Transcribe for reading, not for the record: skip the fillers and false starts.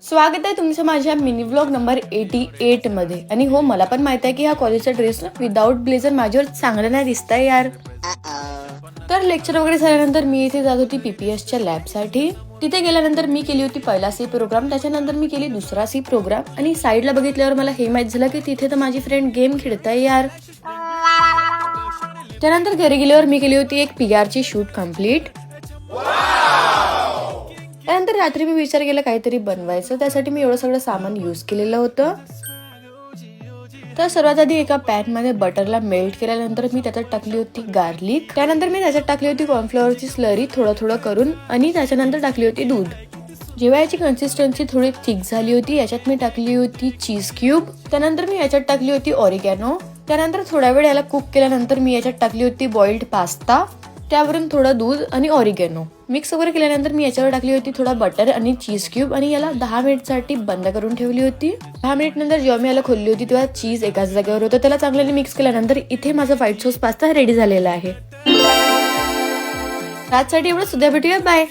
स्वागत आहे तुमचं माझ्या मिनी व्लॉग नंबर 88 मध्ये. आणि हो, मला पण माहित आहे की हा कॉलेजचा ड्रेस ना विदाउट ब्लेझर माझ्यावर चांगला नाही दिसताय यार. तर लेक्चर वगैरे झाल्यानंतर मी इथे जात होती पीपीएसच्या लॅबसाठी. तिथे गेल्यानंतर मी केली होती पहिला सी प्रोग्राम, त्याच्यानंतर मी केली दुसरा सी प्रोग्राम. आणि साईडला बघितल्यावर मला हे माहित झालं की तिथे तर माझी फ्रेंड गेम खेळताय यार. त्यानंतर घरी गेल्यावर मी केली होती एक पीआरची शूट कम्प्लीट. त्यानंतर रात्री मी विचार केला काहीतरी बनवायचं, त्यासाठी मी एवढं सगळं सामान यूज केलेलं होतं. तर सर्वात आधी एका पॅन मध्ये बटरला मेल्ट केल्यानंतर मी त्याच्यात टाकली होती गार्लिक. त्यानंतर मी त्याच्यात टाकली होती कॉर्नफ्लॉवरची स्लरी थोडं थोडं करून, आणि त्याच्यानंतर टाकली होती दूध. जेव्हा याची कन्सिस्टन्सी थोडी थिक झाली होती, याच्यात मी टाकली होती चीज क्यूब. त्यानंतर मी याच्यात टाकली होती ऑरिगॅनो. त्यानंतर थोडा वेळ याला कुक केल्यानंतर मी याच्यात टाकली होती बॉइल्ड पास्ता, त्यावरून थोडं दूध आणि ऑरिगॅनो मिक्स वगैरे केल्यानंतर मी याच्यावर टाकली होती थोडा बटर आणि चीज क्यूब, आणि याला 10 मिनिटसाठी बंद करून ठेवली होती. 10 मिनिट नंतर जेव्हा मी याला खोलली होती तेव्हा चीज एकाच जागेवर होतं. त्याला चांगल्याने मिक्स केल्यानंतर इथे माझा व्हाईट सॉस पास्ता रेडी झालेला आहे. आजसाठी एवढं. सुद्धा भेटूया, बाय.